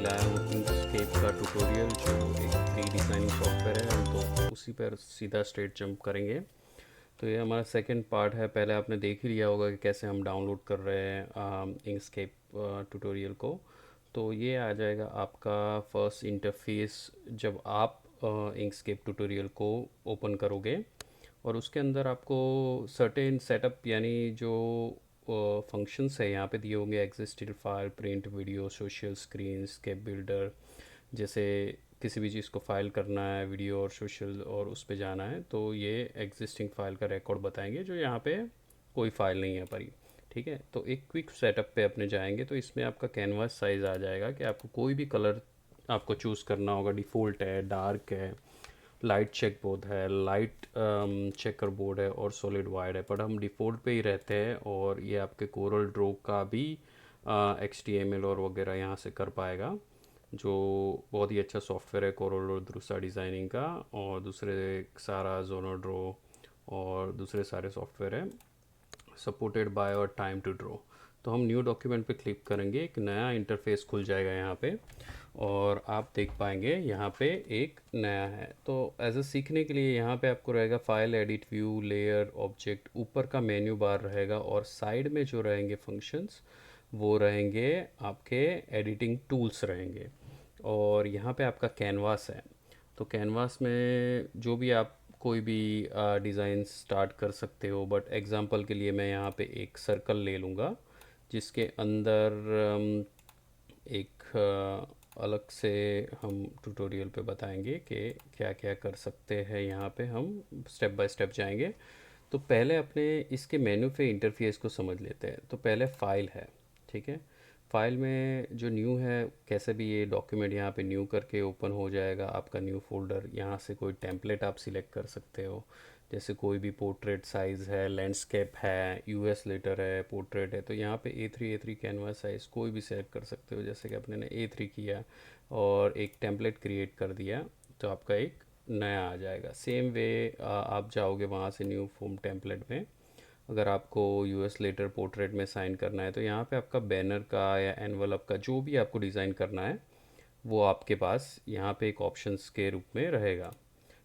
लाया हूँ इंकस्केप का ट्यूटोरियल, जो एक फ्री डिज़ाइनिंग सॉफ्टवेयर है, तो उसी पर सीधा स्ट्रेट जंप करेंगे। तो ये हमारा सेकंड पार्ट है। पहले आपने देख ही लिया होगा कि कैसे हम डाउनलोड कर रहे हैं इंकस्केप ट्यूटोरियल को। तो ये आ जाएगा आपका फर्स्ट इंटरफेस जब आप इंकस्केप ट्यूटोरियल को ओपन करोगे, और उसके अंदर आपको सर्टेन सेटअप यानी जो फंक्शंस है यहाँ पे दिए होंगे, existed file, print, video, social, screen, scape builder. जैसे किसी भी चीज़ को फाइल करना है, वीडियो और सोशल, और उस पे जाना है, तो ये एग्जिस्टिंग फाइल का रिकॉर्ड बताएंगे, जो यहाँ पे कोई फाइल नहीं है परी। ठीक है, तो एक क्विक सेटअप पे अपने जाएंगे, तो इसमें आपका कैनवास साइज़ आ जाएगा कि आपको कोई भी कलर आपको चूज़ करना होगा। डिफ़ॉल्ट है, डार्क है, लाइट चेक बोर्ड है, लाइट चेकर बोर्ड है, और सॉलिड वाइड है, पर हम डिफ़ॉल्ट पे ही रहते हैं। और ये आपके कोरल ड्रॉ का भी HTML और वगैरह यहाँ से कर पाएगा, जो बहुत ही अच्छा सॉफ्टवेयर है कोरल और द्रुसा डिज़ाइनिंग का। और दूसरे सारा जोनोड्रो और दूसरे सारे सॉफ्टवेयर है सपोर्टेड बाय और टाइम टू ड्रॉ। तो हम न्यू डॉक्यूमेंट पे क्लिक करेंगे, एक नया इंटरफेस खुल जाएगा यहाँ पे, और आप देख पाएंगे यहाँ पे एक नया है। तो एज अ सीखने के लिए यहाँ पे आपको रहेगा file, edit, view, layer, object, ऊपर का मेन्यू बार रहेगा, और साइड में जो रहेंगे फंक्शंस वो रहेंगे आपके एडिटिंग टूल्स रहेंगे। और यहाँ पे आपका कैनवास है। तो कैनवास में जो भी आप कोई भी डिज़ाइन स्टार्ट कर सकते हो, बट एग्जांपल के लिए मैं यहाँ पे एक सर्कल ले लूँगा, जिसके अंदर एक अलग से हम ट्यूटोरियल पे बताएंगे कि क्या क्या कर सकते हैं। यहाँ पे हम स्टेप बाय स्टेप जाएंगे। तो पहले अपने इसके मेन्यू पे इंटरफेस को समझ लेते हैं। तो पहले फ़ाइल है, ठीक है। फ़ाइल में जो न्यू है, कैसे भी ये डॉक्यूमेंट यहाँ पे न्यू करके ओपन हो जाएगा आपका न्यू फोल्डर। यहाँ से कोई टेम्पलेट आप सिलेक्ट कर सकते हो, जैसे कोई भी पोर्ट्रेट साइज़ है, लैंडस्केप है, US लेटर है, पोर्ट्रेट है, तो यहाँ पे A3 कैनवास साइज़ कोई भी सेलेक्ट कर सकते हो। जैसे कि अपने ने A3 किया और एक टेम्पलेट क्रिएट कर दिया, तो आपका एक नया आ जाएगा। सेम वे आप जाओगे वहाँ से न्यू फॉर्म टेम्पलेट में। अगर आपको US लेटर पोर्ट्रेट में साइन करना है, तो यहाँ पे आपका बैनर का या एनवलप का जो भी आपको डिज़ाइन करना है, वो आपके पास यहाँ पे एक ऑप्शंस के रूप में रहेगा।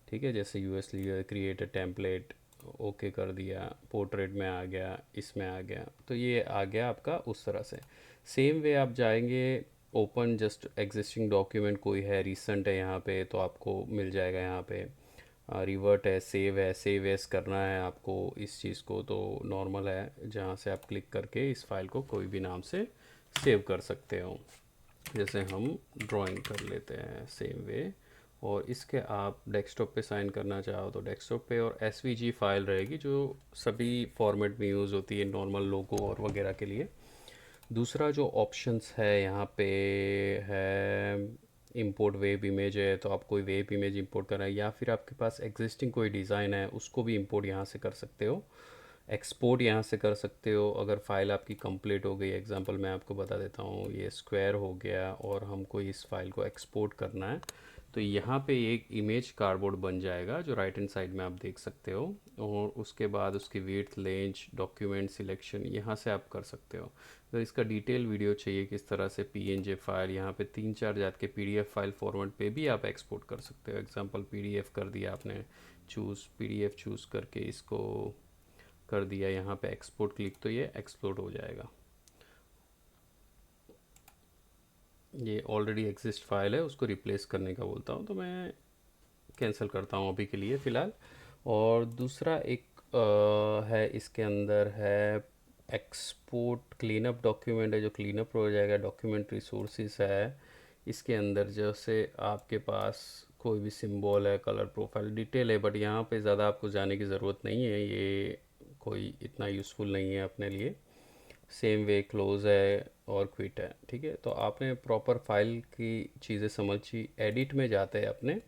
ठीक है, जैसे US create a template, okay कर दिया, पोर्ट्रेट में आ गया, इसमें आ गया, तो ये आ गया आपका उस तरह से। सेम वे आप जाएंगे, ओपन जस्ट एग्जिस्टिंग डॉक्यूमेंट कोई है, रिसेंट है यहाँ पे, तो आपको मिल जाएगा यहाँ पे। रिवर्ट है, सेव एस करना है आपको इस चीज़ को, तो नॉर्मल है, जहाँ से आप क्लिक करके इस फाइल को कोई भी नाम से सेव कर सकते हो। जैसे हम ड्राइंग कर लेते हैं सेम वे। और इसके आप डेस्कटॉप पे साइन करना चाहो तो डेस्कटॉप पे, और SVG फाइल रहेगी, जो सभी फॉर्मेट में यूज़ होती है, नॉर्मल लोगो और वगैरह के लिए। दूसरा जो ऑप्शंस है यहाँ पे है इंपोर्ट वेब इमेज है, तो आप कोई वेब इमेज इंपोर्ट करना है, या फिर आपके पास एग्जिस्टिंग कोई डिज़ाइन है उसको भी इंपोर्ट यहाँ से कर सकते हो। एक्सपोर्ट यहाँ से कर सकते हो अगर फाइल आपकी कंप्लीट हो गई। एग्जांपल मैं आपको बता देता हूँ, ये स्क्वायर हो गया और हमको इस फाइल को एक्सपोर्ट करना है, तो यहाँ पे एक इमेज कार्डबोर्ड बन जाएगा, जो राइट हैंड साइड में आप देख सकते हो। और उसके बाद उसकी विड्थ, लेंथ, डॉक्यूमेंट सिलेक्शन यहाँ से आप कर सकते हो। अगर इसका डिटेल वीडियो चाहिए किस तरह से PNG फाइल, यहाँ पे 3-4 जात के PDF फाइल फॉर्मेट पे भी आप एक्सपोर्ट कर सकते हो। एग्जांपल PDF कर दिया आपने, चूज़ PDF चूज़ करके इसको कर दिया यहाँ पे एक्सपोर्ट क्लिक, तो ये एक्सपोर्ट हो जाएगा। ये ऑलरेडी एग्जिस्ट फाइल है, उसको रिप्लेस करने का बोलता हूँ, तो मैं कैंसिल करता हूँ अभी के लिए फ़िलहाल। और दूसरा एक है, इसके अंदर है एक्सपोर्ट क्लीनअप डॉक्यूमेंट है, जो क्लीनअप हो जाएगा। डॉक्यूमेंट रिसोर्सेज है, इसके अंदर जैसे आपके पास कोई भी सिंबल है, कलर प्रोफाइल डिटेल है, बट यहाँ पे ज़्यादा आपको जाने की ज़रूरत नहीं है, ये कोई इतना यूज़फुल नहीं है अपने लिए। सेम वे क्लोज है और क्विट है। ठीक है, तो आपने प्रॉपर फाइल की चीज़ें समझी। एडिट में जाते हैं अपने।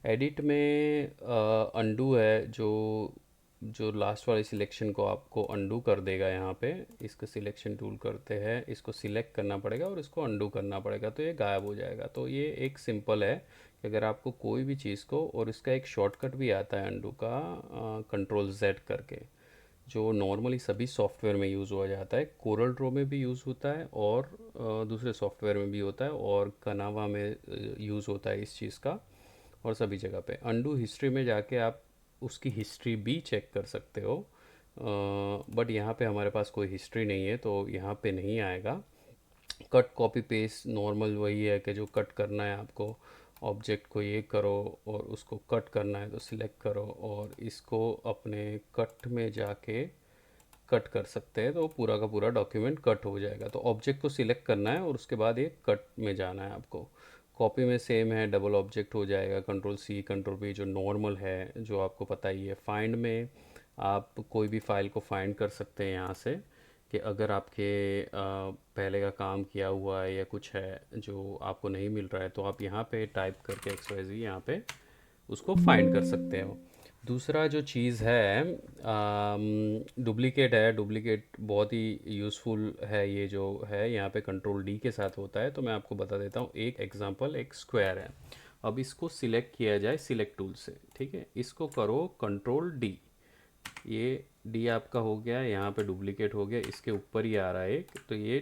एडिट में अंडू है, जो जो लास्ट वाले सिलेक्शन को आपको अंडू कर देगा। यहाँ पे इसको सिलेक्शन टूल करते हैं, इसको सिलेक्ट करना पड़ेगा और इसको अंडू करना पड़ेगा, तो ये गायब हो जाएगा। तो ये एक सिंपल है कि अगर आपको कोई भी चीज़ को, और इसका एक शॉर्टकट भी आता है अंडू का, कंट्रोल Z करके। जो नॉर्मली सभी सॉफ्टवेयर में यूज़ हुआ जाता है। कोरल ड्रॉ में भी यूज़ होता है और दूसरे सॉफ्टवेयर में भी होता है और कनावा में यूज़ होता है इस चीज़ का, और सभी जगह पे। अंडू हिस्ट्री में जाके आप उसकी हिस्ट्री भी चेक कर सकते हो, बट यहाँ पे हमारे पास कोई हिस्ट्री नहीं है तो यहाँ पे नहीं आएगा। कट कॉपी पेस्ट नॉर्मल वही है कि जो कट करना है आपको, ऑब्जेक्ट को ये करो और उसको कट करना है तो सिलेक्ट करो और इसको अपने कट में जाके कट कर सकते हैं तो पूरा का पूरा डॉक्यूमेंट कट हो जाएगा। तो ऑब्जेक्ट को सिलेक्ट करना है और उसके बाद ये कट में जाना है आपको। कॉपी में सेम है, डबल ऑब्जेक्ट हो जाएगा, कंट्रोल सी कंट्रोल वी जो नॉर्मल है जो आपको पता ही है। फाइंड में आप कोई भी फाइल को फाइंड कर सकते हैं यहाँ से, कि अगर आपके पहले का काम किया हुआ है या कुछ है जो आपको नहीं मिल रहा है तो आप यहाँ पे टाइप करके XYZ यहाँ पे उसको फाइंड कर सकते हो। दूसरा जो चीज़ है डुप्लीकेट है। डुप्लीकेट बहुत ही यूज़फुल है, ये जो है यहाँ पे कंट्रोल डी के साथ होता है। तो मैं आपको बता देता हूँ एक एग्जांपल। एक स्क्वायर है, अब इसको सिलेक्ट किया जाए सिलेक्ट टूल से, ठीक है। इसको करो कंट्रोल डी, ये डी आपका हो गया, यहाँ पे डुप्लीकेट हो गया, इसके ऊपर ही आ रहा है एक, तो ये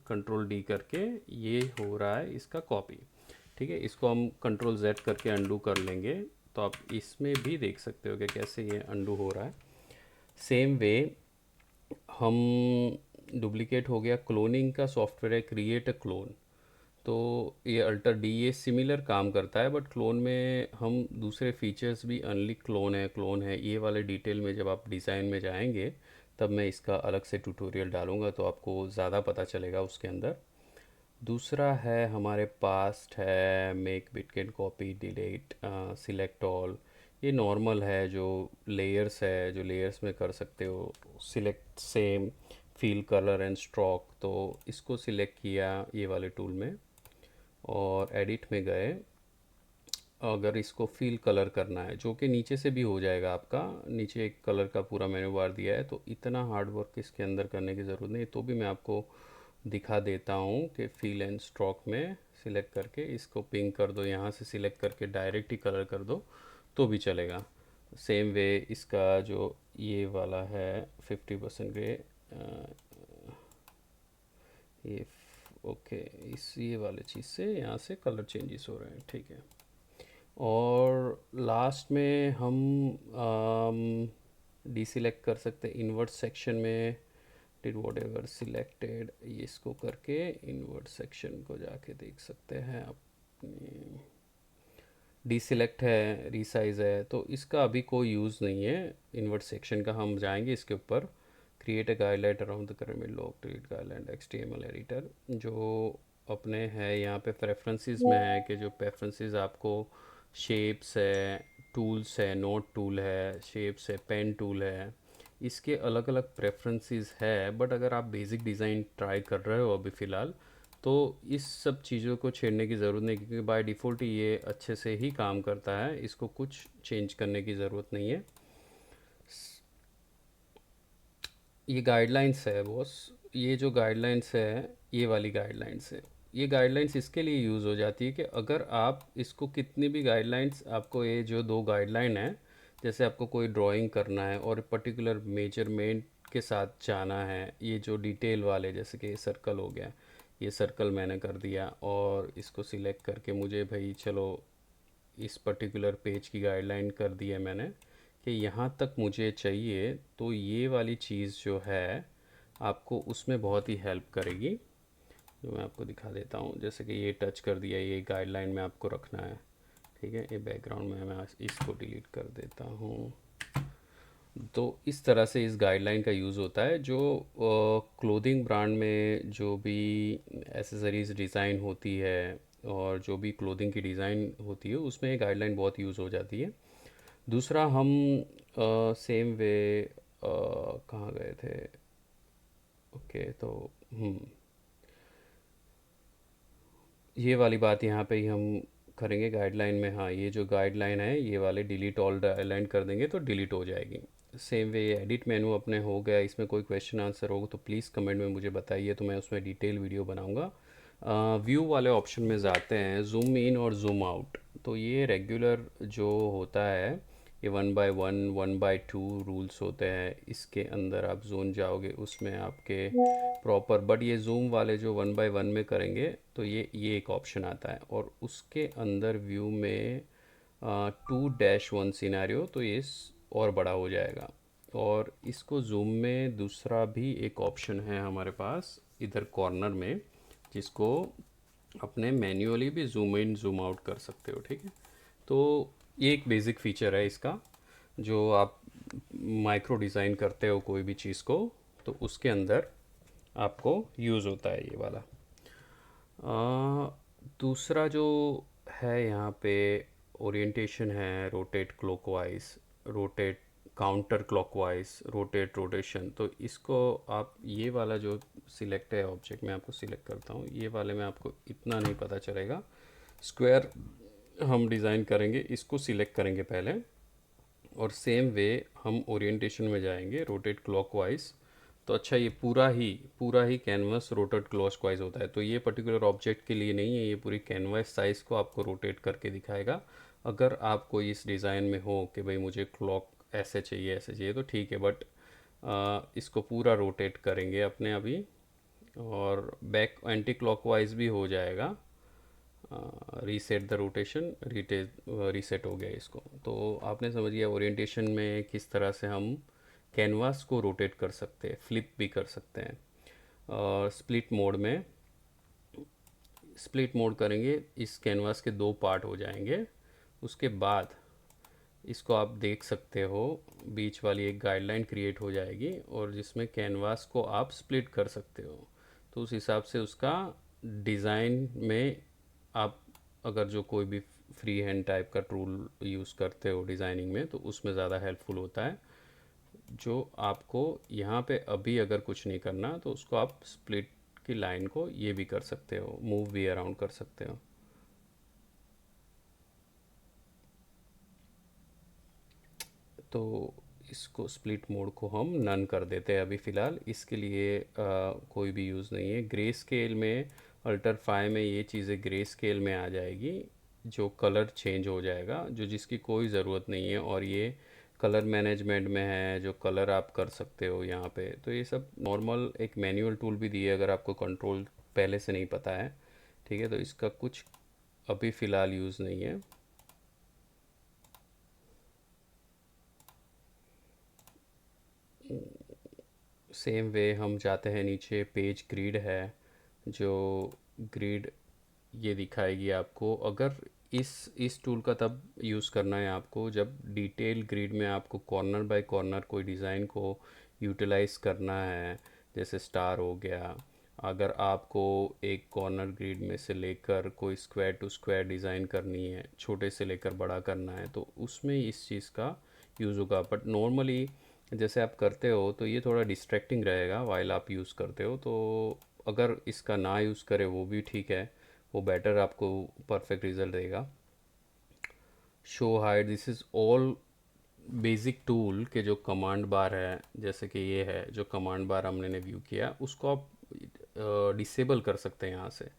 कंट्रोल डी करके ये हो रहा है इसका कॉपी, ठीक है। इसको हम कंट्रोल जेड करके अंडू कर लेंगे तो आप इसमें भी देख सकते हो कि कैसे ये अंडू हो रहा है। सेम वे हम डुप्लीकेट हो गया, क्लोनिंग का सॉफ्टवेयर है क्रिएट अ क्लोन, तो ये अल्टर डी ये सिमिलर काम करता है, बट क्लोन में हम दूसरे फीचर्स भी, अनली क्लोन है ये वाले डिटेल में जब आप डिज़ाइन में जाएंगे तब मैं इसका अलग से ट्यूटोरियल डालूंगा तो आपको ज़्यादा पता चलेगा उसके अंदर। दूसरा है हमारे पास है make bitmap copy delete select all, ये नॉर्मल है जो लेयर्स है, जो लेयर्स में कर सकते हो। Select same feel colour and stroke, तो इसको सिलेक्ट किया ये वाले टूल में और एडिट में गए। अगर इसको फील कलर करना है जो कि नीचे से भी हो जाएगा आपका, नीचे एक कलर का पूरा मेन्यू बार दिया है तो इतना हार्ड वर्क इसके अंदर करने की ज़रूरत नहीं, तो भी मैं आपको दिखा देता हूँ कि फील एंड स्ट्रोक में सिलेक्ट करके इसको पिंक कर दो, यहाँ से सिलेक्ट करके डायरेक्ट ही कलर कर दो तो भी चलेगा। सेम वे इसका जो ये वाला है 50% ग्रे, ये ओके, इस ये वाले चीज़ से यहाँ से कलर चेंजेस हो रहे हैं, ठीक है। और लास्ट में हम डीसिलेक्ट कर सकते हैं इन्वर्ट सेक्शन में, डिड वॉट एवर सिलेक्टेड, इसको करके इन्वर्ट सेक्शन को जाके देख सकते हैं अपने। डीसिलेक्ट है, रीसाइज है, तो इसका अभी कोई यूज़ नहीं है इन्वर्ट सेक्शन का। हम जाएंगे इसके ऊपर, create a guideline around the current log delete guideline HTML editor, जो अपने है यहाँ पे प्रेफरेंसेस में है कि जो प्रेफरेंसेस आपको शेप्स है, टूल्स है, नोट टूल है, शेप्स है, पेन टूल है, इसके अलग अलग प्रेफरेंसेस है। बट अगर आप बेसिक डिज़ाइन ट्राई कर रहे हो अभी फ़िलहाल तो इस सब चीज़ों को छेड़ने की ज़रूरत नहीं, क्योंकि बाय डिफ़ॉल्ट ही ये अच्छे से ही काम करता है, इसको कुछ चेंज करने की ज़रूरत नहीं है। ये गाइडलाइंस है बॉस, ये जो गाइडलाइंस है ये वाली गाइडलाइंस है, ये गाइडलाइंस इसके लिए यूज़ हो जाती है कि अगर आप इसको कितनी भी गाइडलाइंस, आपको ये जो दो गाइडलाइन है, जैसे आपको कोई ड्राइंग करना है और पर्टिकुलर मेजरमेंट के साथ जाना है, ये जो डिटेल वाले जैसे कि सर्कल हो गया, ये सर्कल मैंने कर दिया और इसको सिलेक्ट करके मुझे भाई चलो इस पर्टिकुलर पेज की गाइडलाइन कर दी है मैंने कि यहाँ तक मुझे चाहिए, तो ये वाली चीज़ जो है आपको उसमें बहुत ही हेल्प करेगी, जो मैं आपको दिखा देता हूँ। जैसे कि ये टच कर दिया, ये गाइडलाइन में आपको रखना है, ठीक है। ये बैकग्राउंड में मैं इसको डिलीट कर देता हूँ। तो इस तरह से इस गाइडलाइन का यूज़ होता है। जो क्लोथिंग ब्रांड में जो भी एसेसरीज़ डिज़ाइन होती है और जो भी क्लोथिंग की डिज़ाइन होती है उसमें ये गाइडलाइन बहुत यूज़ हो जाती है। दूसरा हम सेम वे कहाँ गए थे, ओके तो ये वाली बात यहाँ पे ही हम करेंगे गाइडलाइन में। हाँ, ये जो गाइडलाइन है ये वाले डिलीट ऑल गाइडलाइन कर देंगे तो डिलीट हो जाएगी। सेम वे एडिट मेनू अपने हो गया, इसमें कोई क्वेश्चन आंसर होगा तो प्लीज़ कमेंट में मुझे बताइए, तो मैं उसमें डिटेल वीडियो बनाऊंगा। व्यू वाले ऑप्शन में जाते हैं, जूम इन और जूम आउट। तो ये रेगुलर जो होता है ये 1/1 1/2 रूल्स होते हैं। इसके अंदर आप जोन जाओगे उसमें आपके प्रॉपर, बट ये जूम वाले जो 1/1 में करेंगे तो ये एक ऑप्शन आता है। और उसके अंदर व्यू में 2-1 सिनेरियो, तो ये और बड़ा हो जाएगा। और इसको जूम में दूसरा भी एक ऑप्शन है हमारे पास इधर कॉर्नर में, जिसको अपने मैन्युअली भी जूम इन जूम आउट कर सकते हो, ठीक है। तो ये एक बेसिक फीचर है इसका, जो आप माइक्रो डिज़ाइन करते हो कोई भी चीज़ को, तो उसके अंदर आपको यूज़ होता है ये वाला। दूसरा जो है यहाँ पे ओरिएंटेशन है, rotate clockwise, rotate counter clockwise, rotate rotation. तो इसको आप ये वाला जो सिलेक्ट है ऑब्जेक्ट, मैं आपको सिलेक्ट करता हूँ, ये वाले में आपको इतना नहीं पता चलेगा। स्क्वायर हम डिज़ाइन करेंगे, इसको सिलेक्ट करेंगे पहले, और सेम वे हम ओरिएंटेशन में जाएंगे, रोटेट क्लॉकवाइज। तो अच्छा, ये पूरा ही कैनवास रोटेट क्लॉकवाइज होता है। तो ये पर्टिकुलर ऑब्जेक्ट के लिए नहीं है, ये पूरी कैनवास साइज़ को आपको रोटेट करके दिखाएगा। अगर आप कोई इस डिज़ाइन में हो कि भाई मुझे क्लॉक ऐसे चाहिए तो ठीक है, बट इसको पूरा रोटेट करेंगे अपने अभी। और बैक एंटी क्लॉकवाइज भी हो जाएगा। रीसेट द रोटेशन, रीसेट हो गया इसको। तो आपने समझ लिया ओरिएंटेशन में किस तरह से हम कैनवास को रोटेट कर सकते हैं, फ्लिप भी कर सकते हैं। और स्प्लिट मोड करेंगे, इस कैनवास के दो पार्ट हो जाएंगे। उसके बाद इसको आप देख सकते हो, बीच वाली एक गाइडलाइन क्रिएट हो जाएगी और जिसमें कैनवास को आप स्प्लिट कर सकते हो। तो उस हिसाब से उसका डिज़ाइन में आप अगर जो कोई भी फ्री हैंड टाइप का टूल यूज़ करते हो डिज़ाइनिंग में, तो उसमें ज़्यादा हेल्पफुल होता है। जो आपको यहाँ पे अभी अगर कुछ नहीं करना, तो उसको आप स्प्लिट की लाइन को ये भी कर सकते हो, मूव भी अराउंड कर सकते हो। तो इसको स्प्लिट मोड को हम नन कर देते हैं अभी फ़िलहाल। इसके लिए कोई भी यूज़ नहीं है। ग्रे स्केल में, अल्टर 5 में ये चीज़ें ग्रे स्केल में आ जाएगी, जो कलर चेंज हो जाएगा, जो जिसकी कोई ज़रूरत नहीं है। और ये कलर मैनेजमेंट में है, जो कलर आप कर सकते हो यहाँ पे। तो ये सब नॉर्मल एक मैनुअल टूल भी दिए, अगर आपको कंट्रोल पहले से नहीं पता है, ठीक है। तो इसका कुछ अभी फ़िलहाल यूज़ नहीं है। सेम वे हम जाते हैं नीचे, पेज ग्रिड है, जो ग्रिड ये दिखाएगी आपको। अगर इस टूल का तब यूज़ करना है आपको जब डिटेल ग्रिड में आपको कॉर्नर बाय कॉर्नर कोई डिज़ाइन को यूटिलाइज करना है, जैसे स्टार हो गया। अगर आपको एक कॉर्नर ग्रिड में से लेकर कोई स्क्वायर टू स्क्वायर डिज़ाइन करनी है, छोटे से लेकर बड़ा करना है, तो उसमें इस चीज़ का यूज़ होगा। बट नॉर्मली जैसे आप करते हो तो ये थोड़ा डिस्ट्रैक्टिंग रहेगा वाइल आप यूज़ करते हो। तो अगर इसका ना यूज़ करें वो भी ठीक है, वो बेटर आपको परफेक्ट रिजल्ट देगा। Show hide, this is all basic tool के जो कमांड बार है, जैसे कि ये है जो कमांड बार हमने व्यू किया, उसको आप डिसेबल कर सकते हैं यहाँ से।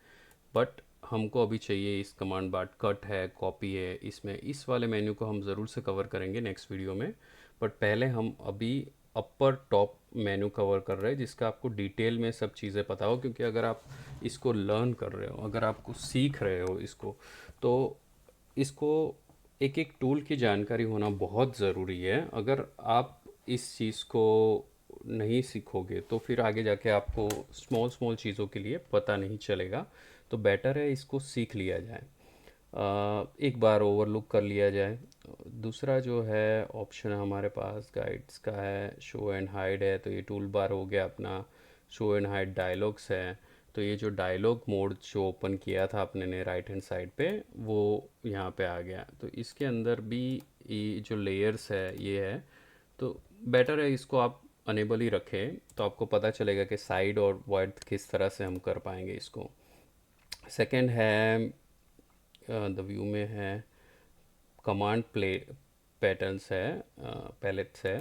बट हमको अभी चाहिए इस कमांड बार, कट है, कॉपी है, इसमें इस वाले मेन्यू को हम ज़रूर से कवर करेंगे नेक्स्ट वीडियो में। बट पहले हम अभी अपर टॉप मेन्यू कवर कर रहे हैं, जिसका आपको डिटेल में सब चीज़ें पता हो। क्योंकि अगर आप इसको लर्न कर रहे हो, अगर आपको सीख रहे हो इसको, तो इसको एक एक टूल की जानकारी होना बहुत ज़रूरी है। अगर आप इस चीज़ को नहीं सीखोगे तो फिर आगे जाके आपको स्मॉल स्मॉल चीज़ों के लिए पता नहीं चलेगा। तो बेटर है इसको सीख लिया जाए, एक बार ओवरलुक कर लिया जाए। दूसरा जो है ऑप्शन हमारे पास गाइड्स का है, शो एंड हाइड है। तो ये टूल बार हो गया अपना। शो एंड हाइड डायलॉग्स है, तो ये जो डायलॉग मोड जो ओपन किया था अपने ने राइट हैंड साइड पे, वो यहाँ पे आ गया। तो इसके अंदर भी ये जो लेयर्स है ये है। तो बेटर है इसको आप अनेबल ही रखें, तो आपको पता चलेगा कि साइड और वाइड किस तरह से हम कर पाएंगे इसको। सेकंड है द व्यू में है कमांड प्ले पैटर्न्स है, पैलेट्स है।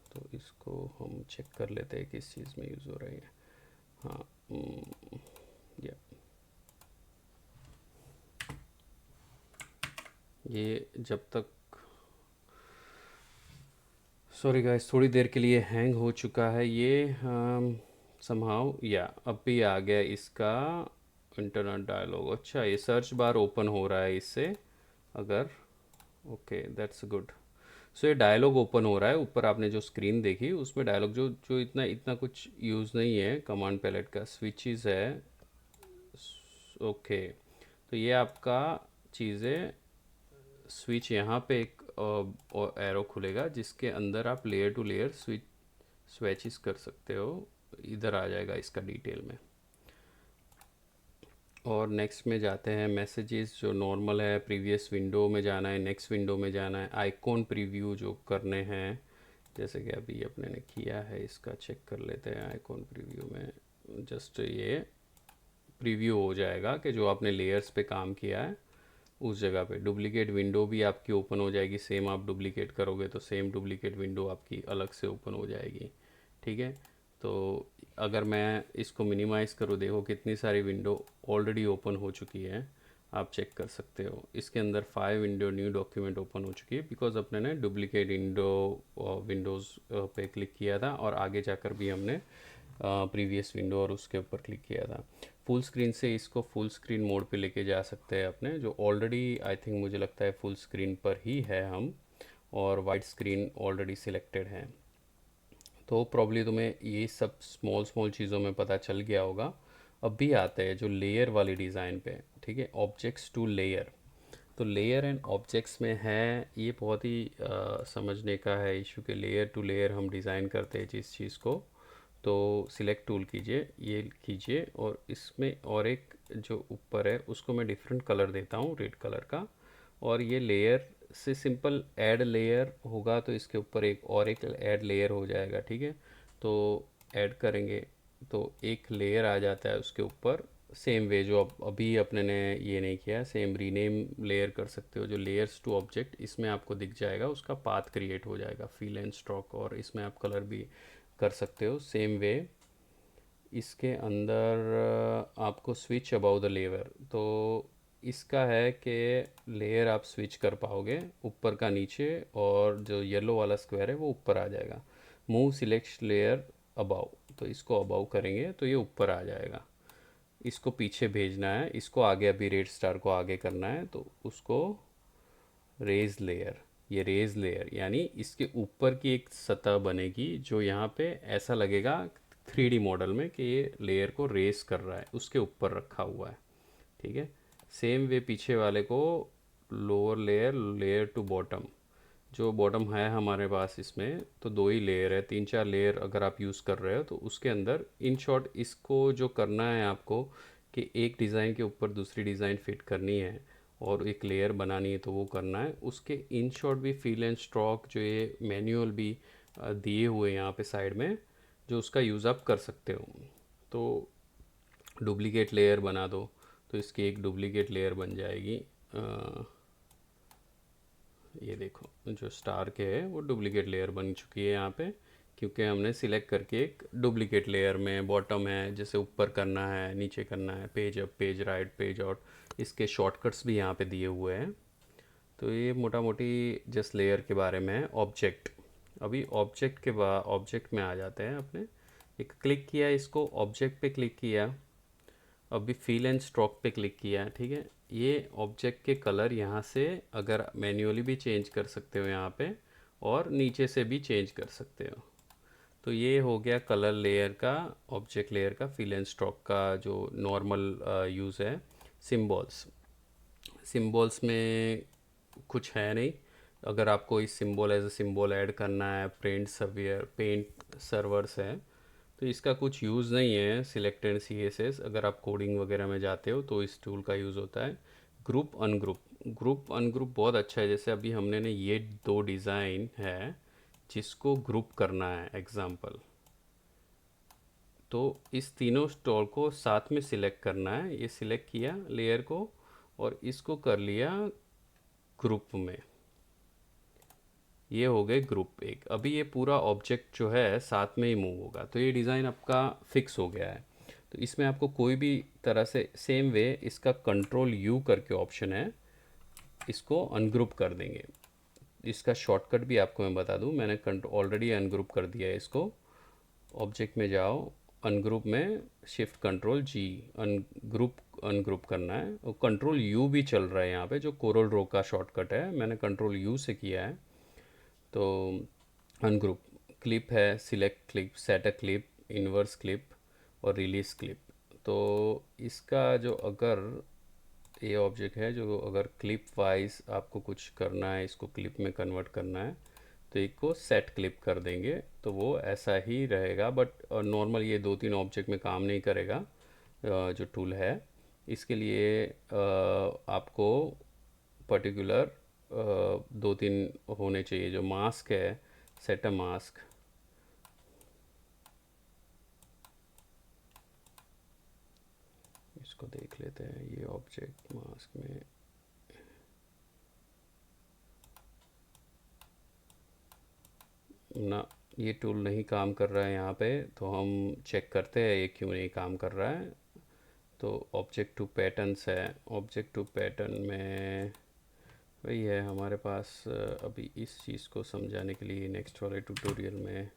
तो इसको हम चेक कर लेते हैं किस चीज़ में यूज़ हो रही है। हाँ, या ये जब तक सॉरी गाइस, थोड़ी देर के लिए हैंग हो चुका है ये समहाउ या अब भी आ गया इसका इंटरनेट डायलॉग। अच्छा, ये सर्च बार ओपन हो रहा है इससे, अगर ओके दैट्स गुड। सो ये डायलॉग ओपन हो रहा है। ऊपर आपने जो स्क्रीन देखी उसमें डायलॉग जो जो इतना इतना कुछ यूज़ नहीं है, कमांड पैलेट का स्विचेस है। ओके, तो ये आपका चीज़ें स्विच यहाँ पे एक एरो खुलेगा जिसके अंदर आप लेयर टू लेयर स्विचेस कर सकते हो। इधर आ जाएगा इसका डिटेल में। और नेक्स्ट में जाते हैं मैसेजेस, जो नॉर्मल है। प्रीवियस विंडो में जाना है, नेक्स्ट विंडो में जाना है, आइकॉन प्रीव्यू जो करने हैं, जैसे कि अभी अपने ने किया है, इसका चेक कर लेते हैं। आइकॉन प्रीव्यू में जस्ट ये प्रीव्यू हो जाएगा कि जो आपने लेयर्स पे काम किया है उस जगह पे। डुप्लीकेट विंडो भी आपकी ओपन हो जाएगी। सेम आप डुप्लीकेट करोगे तो सेम डुप्लीकेट विंडो आपकी अलग से ओपन हो जाएगी। ठीक है, तो अगर मैं इसको मिनिमाइज़ करूँ, देखो कितनी सारी विंडो ऑलरेडी ओपन हो चुकी है, आप चेक कर सकते हो। इसके अंदर 5 विंडो न्यू डॉक्यूमेंट ओपन हो चुकी है बिकॉज अपने ने डुप्लीकेट विंडोज़ पे क्लिक किया था, और आगे जाकर भी हमने प्रीवियस विंडो और उसके ऊपर क्लिक किया था। फुल स्क्रीन से इसको फुल स्क्रीन मोड पे लेके जा सकते हैं अपने, जो ऑलरेडी आई थिंक मुझे लगता है फुल स्क्रीन पर ही है हम, और वाइड स्क्रीन ऑलरेडी सिलेक्टेड है। तो प्रॉब्ली तुम्हें ये सब स्मॉल स्मॉल चीज़ों में पता चल गया होगा। अब भी आते हैं जो लेयर वाली डिज़ाइन पे। ठीक है, ऑब्जेक्ट्स टू लेयर। तो लेयर एंड ऑब्जेक्ट्स में है, ये बहुत ही समझने का है इशू के लेयर टू लेयर हम डिज़ाइन करते हैं जिस चीज़ को। तो सिलेक्ट टूल कीजिए, ये कीजिए, और इसमें और एक जो ऊपर है उसको मैं डिफरेंट कलर देता हूँ, रेड कलर का। और ये लेयर से सिंपल ऐड लेयर होगा तो इसके ऊपर एक और एक ऐड लेयर हो जाएगा। ठीक है, तो ऐड करेंगे तो एक लेयर आ जाता है उसके ऊपर। सेम वे जो अभी अपने ने ये नहीं किया, सेम रीनेम लेयर कर सकते हो। जो लेयर्स टू ऑब्जेक्ट इसमें आपको दिख जाएगा, उसका पाथ क्रिएट हो जाएगा, फील एंड स्ट्रोक, और इसमें आप कलर भी कर सकते हो। सेम वे इसके अंदर आपको स्विच अबाउ द लेयर, तो इसका है कि लेयर आप स्विच कर पाओगे ऊपर का नीचे, और जो येलो वाला स्क्वायर है वो ऊपर आ जाएगा। मूव सिलेक्ट लेयर अबाउ, तो इसको अबाउ करेंगे तो ये ऊपर आ जाएगा। इसको पीछे भेजना है, इसको आगे अभी रेड स्टार को आगे करना है, तो उसको रेज लेयर। ये रेज लेयर यानी इसके ऊपर की एक सतह बनेगी जो यहाँ पे ऐसा लगेगा 3D मॉडल में कि ये लेयर को रेस कर रहा है, उसके ऊपर रखा हुआ है। ठीक है, सेम वे पीछे वाले को lower layer, layer to bottom. जो बॉटम है हमारे पास इसमें तो दो ही लेयर है, 3 4 लेयर अगर आप यूज़ कर रहे हो तो उसके अंदर इन शॉर्ट इसको जो करना है आपको कि एक डिज़ाइन के ऊपर दूसरी डिज़ाइन फिट करनी है और एक लेयर बनानी है, तो वो करना है। उसके इन शॉर्ट भी फील एंड स्ट्रोक जो ये मैनुअल भी दिए हुए हैं यहाँ पे साइड में, जो उसका यूज़ आप कर सकते हो। तो डुप्लीकेट लेयर बना दो, तो इसकी एक डुप्लीकेट लेयर बन जाएगी। ये देखो जो स्टार के है वो डुप्लीकेट लेयर बन चुकी है यहाँ पे, क्योंकि हमने सिलेक्ट करके एक डुप्लीकेट लेयर में बॉटम है, जैसे ऊपर करना है नीचे करना है, page up page right page out, इसके शॉर्टकट्स भी यहाँ पे दिए हुए हैं। तो ये मोटा मोटी जिस लेयर के बारे में है। ऑब्जेक्ट, अभी ऑब्जेक्ट के बाद ऑब्जेक्ट में आ जाते हैं अपने। एक क्लिक किया, इसको ऑब्जेक्ट पे क्लिक किया, अभी फील एंड स्ट्रोक पे क्लिक किया है। ठीक है, ये ऑब्जेक्ट के कलर यहाँ से अगर मैन्युअली भी चेंज कर सकते हो यहाँ पे, और नीचे से भी चेंज कर सकते हो। तो ये हो गया कलर लेयर का, ऑब्जेक्ट लेयर का, फील एंड स्ट्रोक का जो नॉर्मल यूज़ है। सिम्बॉल्स, सिम्बॉल्स में कुछ है नहीं। अगर आपको इस symbol as a symbol add करना है, पेंट सर्वर्स है, तो इसका कुछ यूज़ नहीं है। सिलेक्टेड CSS अगर आप कोडिंग वगैरह में जाते हो तो इस टूल का यूज़ होता है। ग्रुप अनग्रुप, ग्रुप अनग्रुप बहुत अच्छा है। जैसे अभी हमने ने ये दो डिज़ाइन है जिसको ग्रुप करना है एग्जाम्पल, तो इस तीनों स्टॉल को साथ में सिलेक्ट करना है। ये सिलेक्ट किया लेयर को और इसको कर लिया ग्रुप में, ये हो गए ग्रुप एक। अभी ये पूरा ऑब्जेक्ट जो है साथ में ही मूव होगा, तो ये डिज़ाइन आपका फिक्स हो गया है। तो इसमें आपको कोई भी तरह से, सेम वे इसका कंट्रोल U करके ऑप्शन है, इसको अनग्रुप कर देंगे। इसका शॉर्टकट भी आपको मैं बता दूं, मैंने ऑलरेडी अनग्रुप कर दिया है इसको। ऑब्जेक्ट में जाओ, अनग्रुप में शिफ्ट कंट्रोल जी, अनग्रुप अनग्रुप करना है। और कंट्रोल यू भी चल रहा है यहाँ पे, जो कोरल ड्रॉ का शॉर्टकट है, मैंने कंट्रोल यू से किया है। तो अनग्रुप क्लिप है, select clip, set a clip, inverse clip और रिलीज क्लिप। तो इसका जो अगर ये ऑब्जेक्ट है, जो अगर क्लिप वाइज आपको कुछ करना है, इसको क्लिप में कन्वर्ट करना है, तो एक को सेट क्लिप कर देंगे तो वो ऐसा ही रहेगा। बट नॉर्मल ये दो तीन ऑब्जेक्ट में काम नहीं करेगा। जो टूल है इसके लिए आपको पर्टिकुलर दो तीन होने चाहिए। जो मास्क है, सेट अ मास्क, इसको देख लेते हैं। ये ऑब्जेक्ट मास्क में ना, ये टूल नहीं काम कर रहा है यहाँ पे, तो हम चेक करते हैं ये क्यों नहीं काम कर रहा है। तो ऑब्जेक्ट टू पैटर्न्स है, ऑब्जेक्ट टू पैटर्न में वही है हमारे पास। अभी इस चीज़ को समझाने के लिए नेक्स्ट वाले ट्यूटोरियल में